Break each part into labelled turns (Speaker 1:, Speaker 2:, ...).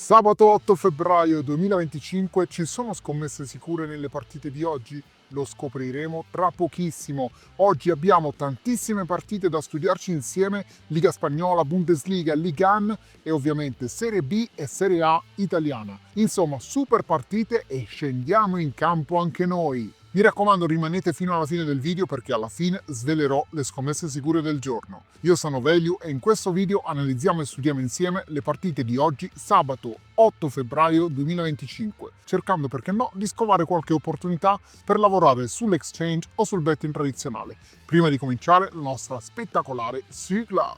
Speaker 1: Sabato 8 febbraio 2025 ci sono scommesse sicure nelle partite di oggi? Lo scopriremo tra pochissimo. Oggi abbiamo tantissime partite da studiarci insieme: Liga Spagnola, Bundesliga, Liga 1 e ovviamente Serie B e Serie A italiana. Insomma, super partite e scendiamo in campo anche noi. Mi raccomando, rimanete fino alla fine del video perché alla fine svelerò le scommesse sicure del giorno. Io sono Veliu e in questo video analizziamo e studiamo insieme le partite di oggi, sabato 8 febbraio 2025, cercando perché no di scovare qualche opportunità per lavorare sull'exchange o sul betting tradizionale. Prima di cominciare la nostra spettacolare sigla.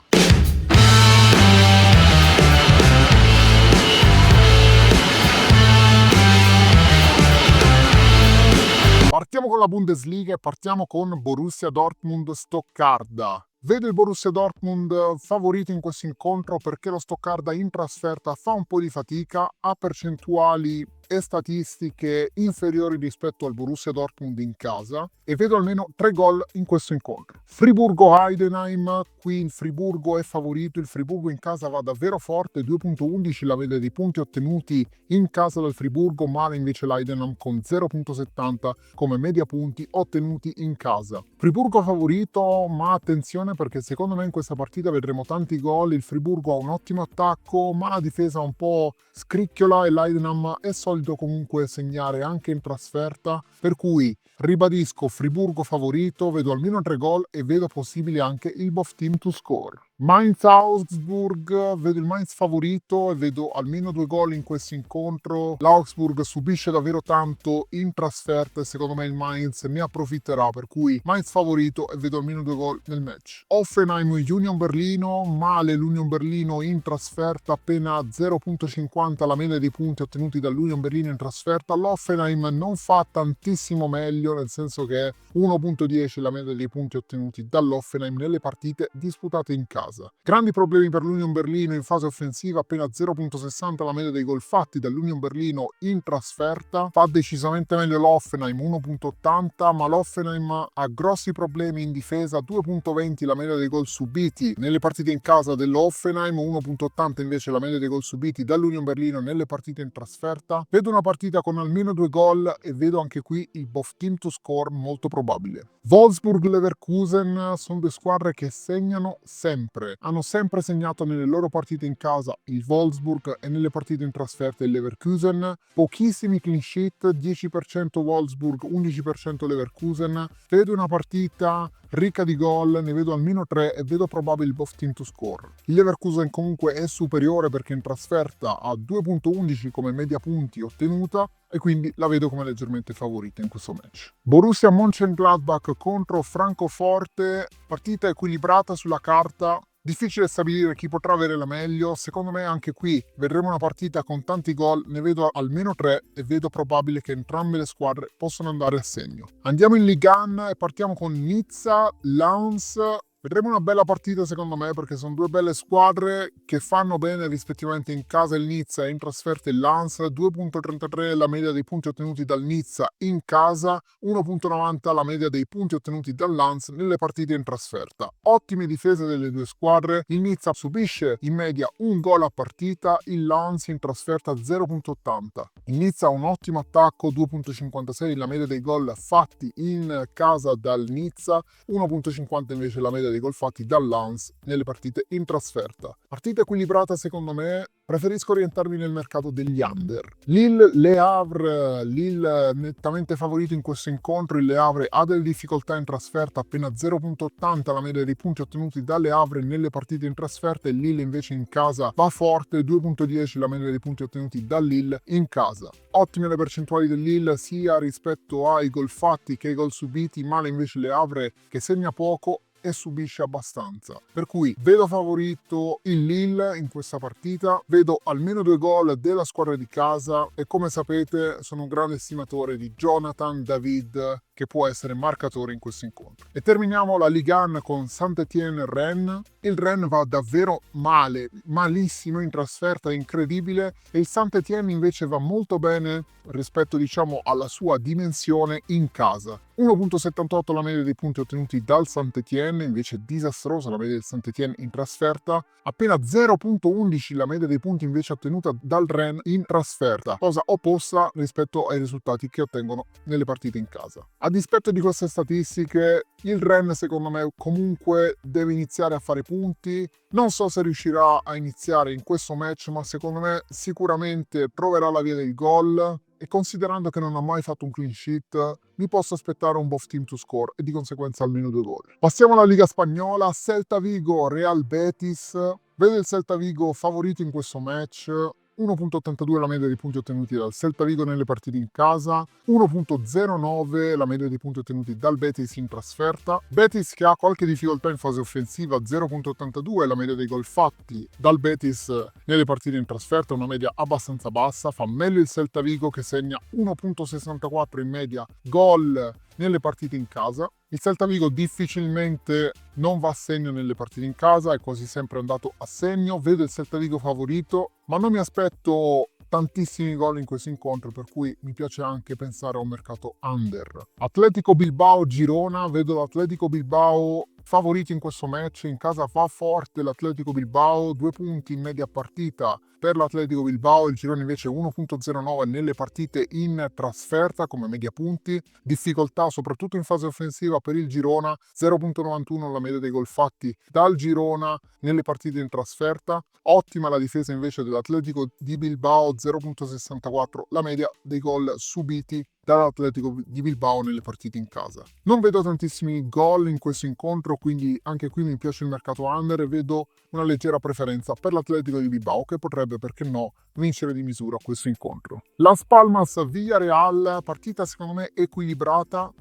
Speaker 1: Partiamo con la Bundesliga e partiamo con Borussia Dortmund-Stoccarda. Vedo il Borussia Dortmund favorito in questo incontro perché lo Stoccarda in trasferta fa un po' di fatica, ha percentuali e statistiche inferiori rispetto al Borussia Dortmund in casa e vedo almeno 3 gol in questo incontro. Friburgo-Heidenheim, qui il Friburgo è favorito, il Friburgo in casa va davvero forte, 2.11 la media dei punti ottenuti in casa dal Friburgo, male invece l'Heidenheim con 0.70 come media punti ottenuti in casa. Friburgo favorito, ma attenzione perché secondo me in questa partita vedremo tanti gol, il Friburgo ha un ottimo attacco ma la difesa un po' scricchiola e l'Heidenheim è solito comunque segnare anche in trasferta, per cui ribadisco Friburgo favorito, vedo almeno 3 gol e vedo possibile anche il both team to score. Mainz-Augsburg, vedo il Mainz favorito e vedo almeno 2 gol in questo incontro. L'Augsburg subisce davvero tanto in trasferta e secondo me il Mainz ne approfitterà, per cui Mainz favorito e vedo almeno 2 gol nel match. Hoffenheim-Union Berlino, male l'Union Berlino in trasferta, appena 0.50 la media dei punti ottenuti dall'Union Berlino in trasferta. L'Hoffenheim non fa tantissimo meglio, nel senso che 1.10 la media dei punti ottenuti dall'Hoffenheim nelle partite disputate in casa. Grandi problemi per l'Union Berlino in fase offensiva, appena 0.60 la media dei gol fatti dall'Union Berlino in trasferta. Fa decisamente meglio l'Hoffenheim, 1.80, ma l'Hoffenheim ha grossi problemi in difesa, 2.20 la media dei gol subiti nelle partite in casa dell'Hoffenheim, 1.80 invece la media dei gol subiti dall'Union Berlino nelle partite in trasferta. Vedo una partita con almeno 2 gol e vedo anche qui il both team to score molto probabile. Wolfsburg-Leverkusen sono due squadre che segnano sempre. Hanno sempre segnato nelle loro partite in casa il Wolfsburg e nelle partite in trasferta il Leverkusen. Pochissimi clean sheet, 10% Wolfsburg, 11% Leverkusen. Vedo una partita ricca di gol, ne vedo almeno 3 e vedo probabile il both team to score. Il Leverkusen comunque è superiore perché in trasferta ha 2.11 come media punti ottenuta e quindi la vedo come leggermente favorita in questo match. Borussia Mönchengladbach contro Francoforte, partita equilibrata sulla carta. Difficile stabilire chi potrà avere la meglio, secondo me anche qui vedremo una partita con tanti gol, ne vedo almeno 3 e vedo probabile che entrambe le squadre possano andare a segno. Andiamo in Ligue 1 e partiamo con Nizza-Lens. Vedremo una bella partita secondo me perché sono due belle squadre che fanno bene rispettivamente in casa il Nizza e in trasferta il Lens. 2.33 la media dei punti ottenuti dal Nizza in casa, 1.90 la media dei punti ottenuti dal Lens nelle partite in trasferta. Ottime difese delle due squadre, il Nizza subisce in media un gol a partita, il Lens in trasferta 0.80. Il Nizza ha un ottimo attacco, 2.56 la media dei gol fatti in casa dal Nizza, 1.50 invece la media dei gol fatti dal Lens nelle partite in trasferta. Partita equilibrata secondo me, preferisco orientarmi nel mercato degli under. Lille-Le Havre, Lille nettamente favorito in questo incontro, il Le Havre ha delle difficoltà in trasferta, appena 0.80 la media dei punti ottenuti dalle Havre nelle partite in trasferta e Lille invece in casa va forte, 2.10 la media dei punti ottenuti da Lille in casa. Ottime le percentuali del Lille sia rispetto ai gol fatti che ai gol subiti, male invece Le Havre che segna poco e subisce abbastanza. Per cui vedo favorito il Lille in questa partita, vedo almeno 2 gol della squadra di casa e come sapete sono un grande estimatore di Jonathan David che può essere marcatore in questo incontro. E terminiamo la Ligue 1 con Saint-Étienne-Rennes. Il Rennes va davvero male, malissimo in trasferta, incredibile, e il Saint-Étienne invece va molto bene rispetto diciamo alla sua dimensione in casa. 1.78 la media dei punti ottenuti dal Saint-Étienne, Saint-Étienne, invece disastrosa la media del Saint-Étienne in trasferta, appena 0,11 la media dei punti invece ottenuta dal Rennes in trasferta, cosa opposta rispetto ai risultati che ottengono nelle partite in casa. A dispetto di queste statistiche, il Rennes secondo me comunque deve iniziare a fare punti. Non so se riuscirà a iniziare in questo match, ma secondo me sicuramente troverà la via del gol, e considerando che non ha mai fatto un clean sheet, mi posso aspettare un both team to score e di conseguenza almeno 2 gol. Passiamo alla Liga Spagnola, Celta Vigo, Real Betis. Vedo il Celta Vigo favorito in questo match. 1,82 la media dei punti ottenuti dal Celta Vigo nelle partite in casa, 1,09 la media dei punti ottenuti dal Betis in trasferta. Betis che ha qualche difficoltà in fase offensiva, 0,82 la media dei gol fatti dal Betis nelle partite in trasferta, una media abbastanza bassa. Fa meglio il Celta Vigo che segna 1,64 in media gol nelle partite in casa. Il Celta Vigo difficilmente non va a segno nelle partite in casa, è quasi sempre andato a segno. Vedo il Celta Vigo favorito, ma non mi aspetto tantissimi gol in questo incontro, per cui mi piace anche pensare a un mercato under. Atletico Bilbao Girona, vedo l'Atletico Bilbao favorito in questo match. In casa va forte l'Atletico Bilbao, 2 punti in media partita per l'Atletico Bilbao, il Girona invece 1,09 nelle partite in trasferta come media punti. Difficoltà soprattutto in fase offensiva per il Girona, 0,91 la media dei gol fatti dal Girona nelle partite in trasferta. Ottima la difesa invece dell'Atletico di Bilbao, 0,64 la media dei gol subiti dall'Atletico di Bilbao nelle partite in casa. Non vedo tantissimi gol in questo incontro, quindi anche qui mi piace il mercato under e vedo una leggera preferenza per l'Atletico di Bilbao, che potrebbe, perché no, vincere di misura questo incontro. Las Palmas Villarreal, partita secondo me equilibrata,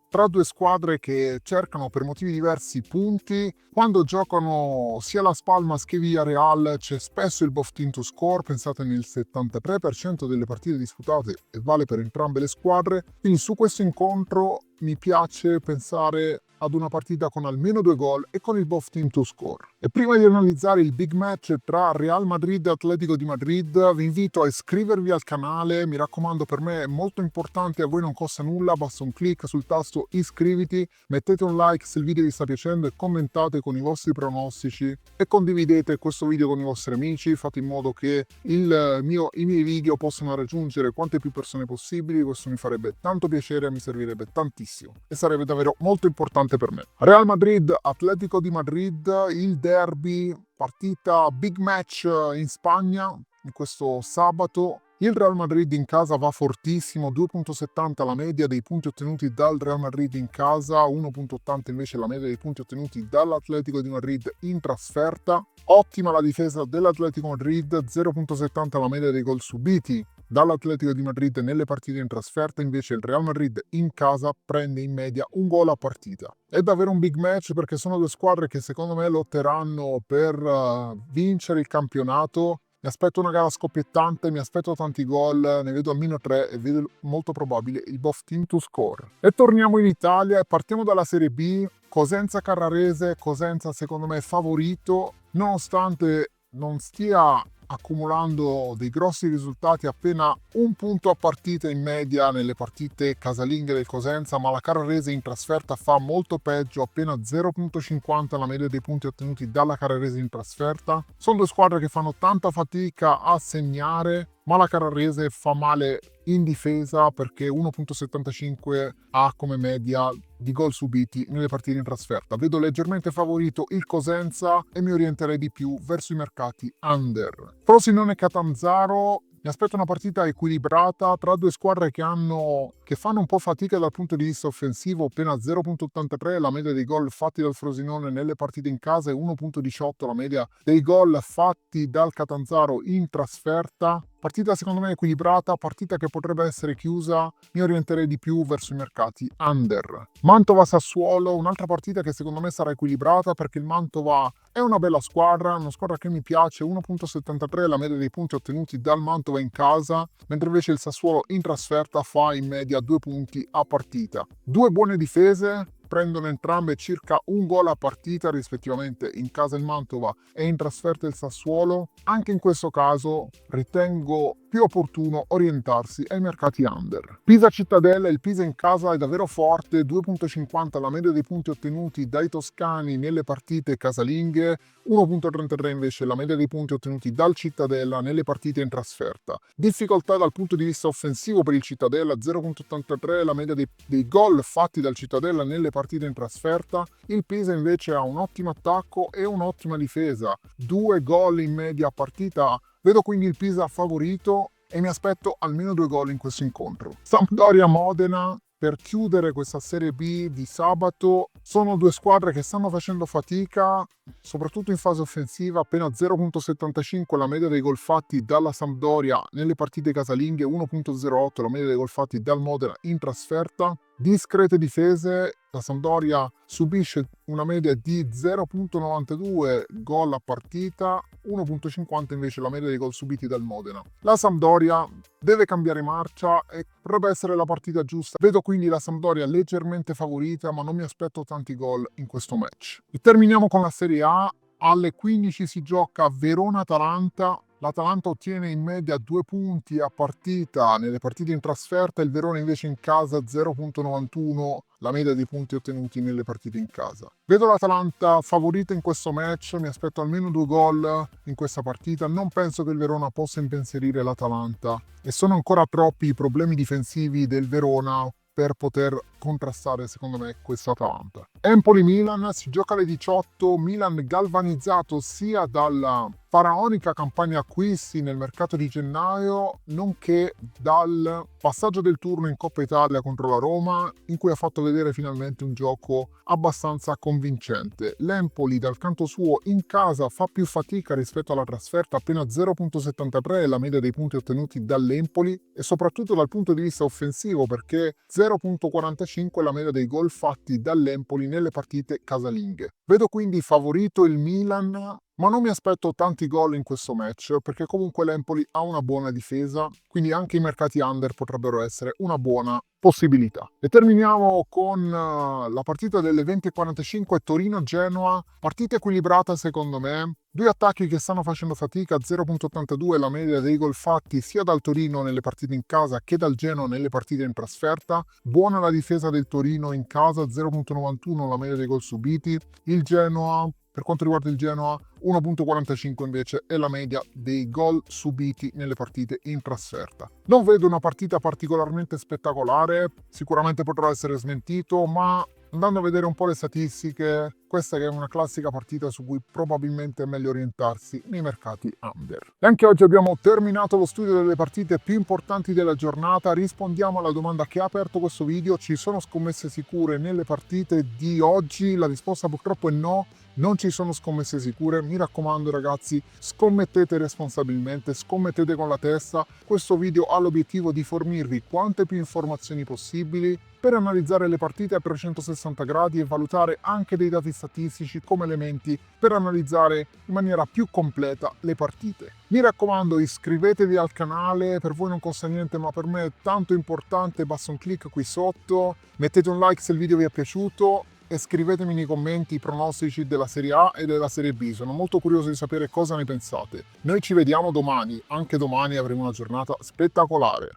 Speaker 1: tra due squadre che cercano per motivi diversi punti. Quando giocano sia Las Palmas che Villarreal c'è spesso il both team to score, pensate nel 73% delle partite disputate, e vale per entrambe le squadre. Quindi su questo incontro mi piace pensare ad una partita con almeno 2 gol e con il both team to score. E prima di analizzare il big match tra Real Madrid e Atletico di Madrid, vi invito a iscrivervi al canale. Mi raccomando, per me è molto importante, a voi non costa nulla, basta un clic sul tasto iscriviti, mettete un like se il video vi sta piacendo e commentate con i vostri pronostici e condividete questo video con i vostri amici. Fate in modo che i miei video possano raggiungere quante più persone possibili. Questo mi farebbe tanto piacere, mi servirebbe tantissimo e sarebbe davvero molto importante per me. Real Madrid, Atletico di Madrid, il derby, partita big match in Spagna in questo sabato. Il Real Madrid in casa va fortissimo, 2,70 la media dei punti ottenuti dal Real Madrid in casa, 1,80 invece la media dei punti ottenuti dall'Atletico di Madrid in trasferta. Ottima la difesa dell'Atletico Madrid, 0,70 la media dei gol subiti dall'Atletico di Madrid nelle partite in trasferta. Invece il Real Madrid in casa prende in media un gol a partita. È davvero un big match perché sono due squadre che secondo me lotteranno per vincere il campionato. Mi aspetto una gara scoppiettante, mi aspetto tanti gol, ne vedo almeno 3 e vedo molto probabile il both team to score. E torniamo in Italia e partiamo dalla Serie B. Cosenza Carrarese, Cosenza secondo me favorito, nonostante non stia accumulando dei grossi risultati, appena un punto a partita in media nelle partite casalinghe del Cosenza, ma la Carrarese in trasferta fa molto peggio, appena 0,50 la media dei punti ottenuti dalla Carrarese in trasferta. Sono due squadre che fanno tanta fatica a segnare, ma la Carrarese fa male in difesa perché 1,75 ha come media di gol subiti nelle partite in trasferta. Vedo leggermente favorito il Cosenza e mi orienterei di più verso i mercati under. Frosinone Catanzaro, mi aspetto una partita equilibrata tra due squadre che fanno un po' fatica dal punto di vista offensivo, appena 0,83 la media dei gol fatti dal Frosinone nelle partite in casa e 1,18 la media dei gol fatti dal Catanzaro in trasferta. Partita secondo me equilibrata, partita che potrebbe essere chiusa, mi orienterei di più verso i mercati under. Mantova-Sassuolo, un'altra partita che secondo me sarà equilibrata perché il Mantova è una bella squadra, una squadra che mi piace, 1,73 la media dei punti ottenuti dal Mantova in casa, mentre invece il Sassuolo in trasferta fa in media 2 punti a partita. Due buone difese, prendono entrambe circa un gol a partita rispettivamente in casa il Mantova e in trasferta il Sassuolo. Anche in questo caso ritengo più opportuno orientarsi ai mercati under. Pisa Cittadella, il Pisa in casa è davvero forte, 2,50 la media dei punti ottenuti dai toscani nelle partite casalinghe, 1,33 invece la media dei punti ottenuti dal Cittadella nelle partite in trasferta. Difficoltà dal punto di vista offensivo per il Cittadella, 0,83 la media dei gol fatti dal Cittadella nelle partite in trasferta. Il Pisa invece ha un ottimo attacco e un'ottima difesa, 2 gol in media a partita. Vedo quindi il Pisa favorito e mi aspetto almeno 2 gol in questo incontro. Sampdoria-Modena, per chiudere questa Serie B di sabato, sono due squadre che stanno facendo fatica, soprattutto in fase offensiva, appena 0,75 la media dei gol fatti dalla Sampdoria nelle partite casalinghe, 1,08 la media dei gol fatti dal Modena in trasferta. Discrete difese, la Sampdoria subisce una media di 0,92 gol a partita, 1,50 invece la media dei gol subiti dal Modena. La Sampdoria deve cambiare marcia e potrebbe essere la partita giusta. Vedo quindi la Sampdoria leggermente favorita, ma non mi aspetto tanti gol in questo match. E terminiamo con la Serie A. Alle 15 si gioca Verona-Atalanta. L'Atalanta ottiene in media 2 punti a partita nelle partite in trasferta, il Verona invece in casa 0,91 la media dei punti ottenuti nelle partite in casa. Vedo l'Atalanta favorita in questo match, mi aspetto almeno 2 gol in questa partita, non penso che il Verona possa impensierire l'Atalanta e sono ancora troppi i problemi difensivi del Verona per poter contrastare secondo me questa Atalanta. Empoli-Milan si gioca alle 18, Milan galvanizzato sia dalla faraonica campagna acquisti nel mercato di gennaio, nonché dal passaggio del turno in Coppa Italia contro la Roma, in cui ha fatto vedere finalmente un gioco abbastanza convincente. L'Empoli dal canto suo in casa fa più fatica rispetto alla trasferta, appena 0,73 è la media dei punti ottenuti dall'Empoli e soprattutto dal punto di vista offensivo, perché 0,45 è la media dei gol fatti dall'Empoli nelle partite casalinghe. Vedo quindi favorito il Milan, ma non mi aspetto tanti gol in questo match, perché comunque l'Empoli ha una buona difesa, quindi anche i mercati under potrebbero essere una buona possibilità. E terminiamo con la partita delle 20:45 Torino-Genoa, partita equilibrata secondo me. Due attacchi che stanno facendo fatica, 0,82 la media dei gol fatti sia dal Torino nelle partite in casa che dal Genoa nelle partite in trasferta. Buona la difesa del Torino in casa, 0,91 la media dei gol subiti. Il Genoa, per quanto riguarda il Genoa, 1,45 invece è la media dei gol subiti nelle partite in trasferta. Non vedo una partita particolarmente spettacolare, sicuramente potrà essere smentito, ma andando a vedere un po' le statistiche, questa è una classica partita su cui probabilmente è meglio orientarsi nei mercati under. E anche oggi abbiamo terminato lo studio delle partite più importanti della giornata. Rispondiamo alla domanda che ha aperto questo video: ci sono scommesse sicure nelle partite di oggi? La risposta purtroppo è no. Non ci sono scommesse sicure, mi raccomando ragazzi, scommettete responsabilmente, scommettete con la testa. Questo video ha l'obiettivo di fornirvi quante più informazioni possibili per analizzare le partite a 360 gradi e valutare anche dei dati statistici come elementi per analizzare in maniera più completa le partite. Mi raccomando, iscrivetevi al canale, per voi non costa niente ma per me è tanto importante, basta un clic qui sotto, mettete un like se il video vi è piaciuto e scrivetemi nei commenti i pronostici della Serie A e della Serie B, sono molto curioso di sapere cosa ne pensate. Noi ci vediamo domani, anche domani avremo una giornata spettacolare.